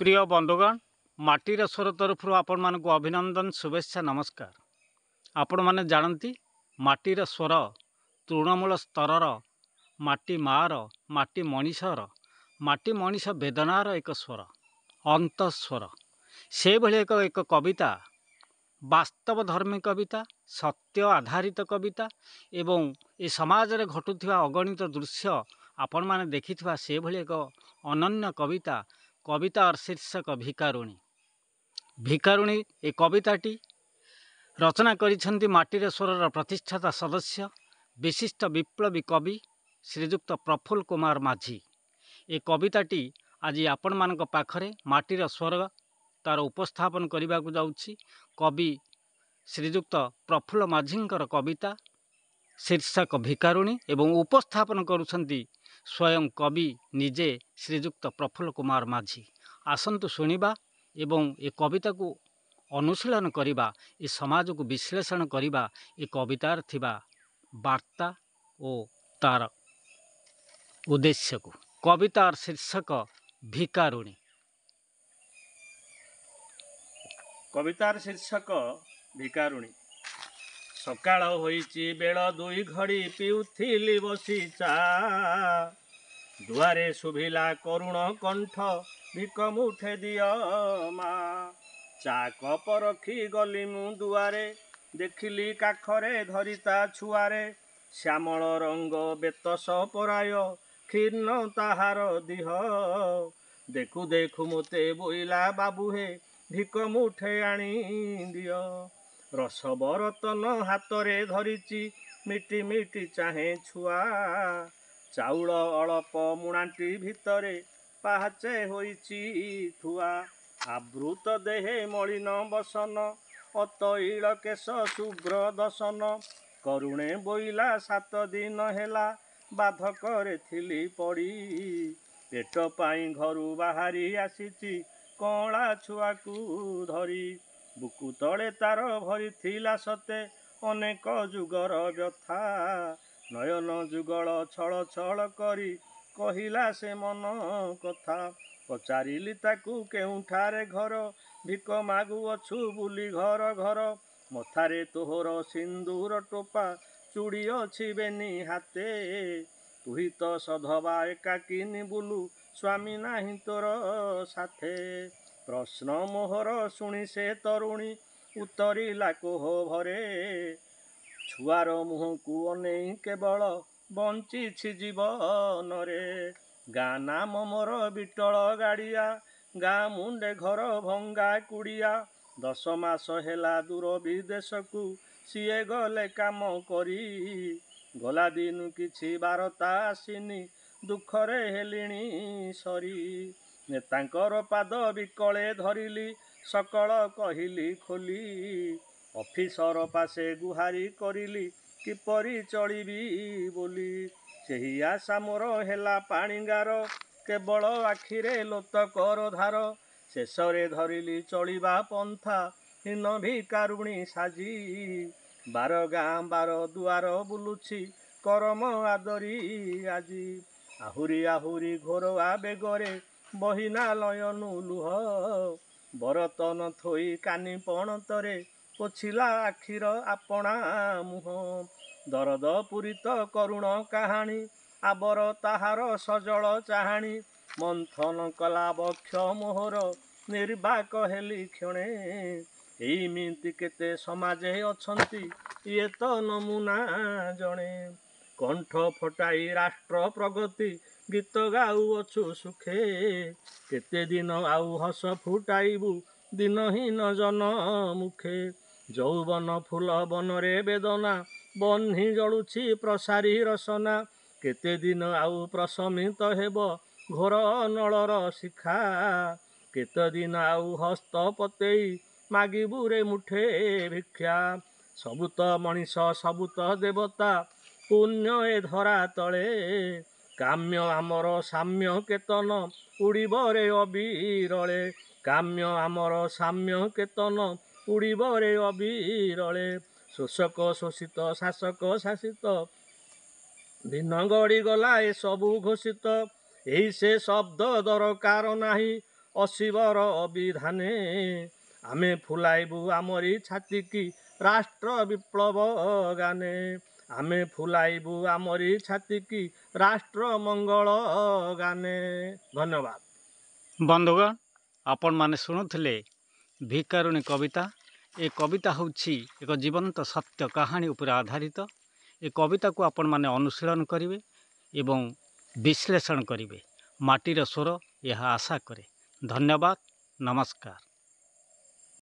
प्रिय बंधुगण माटीर स्वर तरफ आपण मानक अभिनंदन शुभेच्छा नमस्कार। आपण माने जानती माटीर स्वर तृणमूल स्तरर माटी मार माटी मनीष वेदनार एक स्वर अंतस्वर से भली एक कविता वास्तव धर्मी कविता सत्य आधारित कविता एवं ए समाज रे घटुथिबा अगणित दृश्य आपण माने देखिथिबा से भली एक अनन्य कविता कवितार शीर्षक भिकारुणी। भिकारुणी ए कविताटी रचना करिसेंती माटीर स्वरर प्रतिष्ठाता सदस्य विशिष्ट विप्लवी कवि श्रीजुक्त प्रफुल्ल कुमार माझी। ए कविताटी आज आपण मानक पाखरे माटीर स्वर तार उपस्थापन करने को जाउछि। कवि श्रीजुक्त प्रफुल्ल माझींकर कविता शीर्षक भिकारुणी एवं उपस्थापन करुछंती स्वयं कवि निजे श्रीजुक्त प्रफुल्ल कुमार माझी। आसंतु सुनिबा एवं ए कविता को अनुशीलन करिबा, ए समाज को विश्लेषण करिबा, ए कवितार थिबा वार्ता और तार उद्देश्य को। कवितार शीर्षक भिकारुणी। कवितार शीर्षक भिकारुणी। सकाळ होईची बेळ दुई घड़ी पिउथिली बसी चा, दुआरे शुभिला करुण कंठ भिक मुठे दियो मा। चा कप रखी गली मु दुआरे देखिली काखरे धरिता छुआरे, श्यामल रंग बेतस पराय क्षीर्ण ताहार दिह। देखु देखु मोते बोइला बाबू हे भिक मुठे आनी दियो। रस बरतन हातरे धरिची मिटी मिटी चाहे छुआ, चाउल अळप मुणाटी भितरे पाहाचे होईची थुआ। आवृत देहे मलिन बसन अतईळ केश शुभ्र दसन, करुणे बोइला 7 दिन हेला बाधकरे थिली पड़ी। पेट पाई घरू बाहारी आसीची कला छुआकू धरी, बुकु तले तार भरी थिला सते अनेक जुगर व्यथा। नयन जुगल छल छल करी कहिला से मन कथा, पचारिली ताकू केउठारे घर भिक मागुअछु बुली घर घर। मथारे तोहर सिंदूर टोपा चूड़ी अछि बेनी हाते, तुही तो सधवा एकाकिनी बुलू स्वामी नाही तोर साथे। प्रश्न मोहर शुणी से तरुणी उतरिला कोह भरे, छुआर मुह को अनेई केवल बंचिछि जीवन रे। गाँ नाम मोर बिटल गाड़िया, गाँ मुंडे घर भंगा कुड़िया। 10 मास हेला दूर विदेश को सिए गले काम करी, गला दिन किछि बारता आसिनी दुखरे हेलिणी सरी। नेतांकर पाद बिकले धरिली सकल कहिली खोली, ऑफिसर पासे गुहारी करिली किपरि चलिबी बोली। सेही आशा मोर हेला पाणीगार, केवल आखिरे लोतकर धार। शेषरे धरिली चलिबा पंथा हीन भिकारुणी साजी, 12 गाँ 12 दुआर बुलुछि करम आदरी आजी। आहुरी आहुरी घोर आवेगरे बहिना लयनु लुह, बरतन थोई कानी पणतरे पोछिला आखिर आपणा मुह। दरद पूरित करुण काहाणी आबर ताहार सजल चाहाणी, मंथन कला बक्ष मोहर निर्बाक हेली क्षणे। एइमिति केते समाजे अछंती ये तो नमुना जणे, कंठ फटाई राष्ट्र प्रगति गीत गाउअछु सुखे। केते दिन आउ हस फुटाइबु दिनहीन जन मुखे, यौवन फूल बनरे बेदना बन्ही जलुछि प्रसारी रसना। केते दिन आउ प्रशमित हेब घोर नलर शिखा, केते दिन आउ हस्त पतेई मागिबु रे मुठे भिक्षा। सबुत मनीष सबुत देवता पुण्य ए धरा तले, काम्य आमर साम्य केतन उड़िब रे अबिरले। काम्य आमर साम्य केतन उड़िब रे अबिरले। शोषक शोषित शासक शासित दिन गड़ी गला ए सबु घोषित। एही से शब्द दरकार नाही ଅଶିବର ଅବିଧାନେ ଆମେ ଫୁଲାଇବୁ ଆମରି ଛାତିକି ରାଷ୍ଟ୍ର ବିପ୍ଳବ ଗାନେ ଆମେ ଫୁଲାଇବୁ ଆମରି ଛାତିକି ରାଷ୍ଟ୍ର ମଙ୍ଗଳ ଗାନେ। ଧନ୍ୟବାଦ। ବନ୍ଧୁଗଣ, ଆପଣମାନେ ଶୁଣୁଥିଲେ ଭିକାରୁଣୀ କବିତା। ଏ କବିତା ହେଉଛି ଏକ ଜୀବନ୍ତ ସତ୍ୟ କାହାଣୀ ଉପରେ ଆଧାରିତ। ଏ କବିତାକୁ ଆପଣମାନେ ଅନୁଶୀଳନ କରିବେ ଏବଂ ବିଶ୍ଳେଷଣ କରିବେ। ମାଟିର ସ୍ୱର ଏହା ଆଶା କରେ। ଧନ୍ୟବାଦ, ନମସ୍କାର।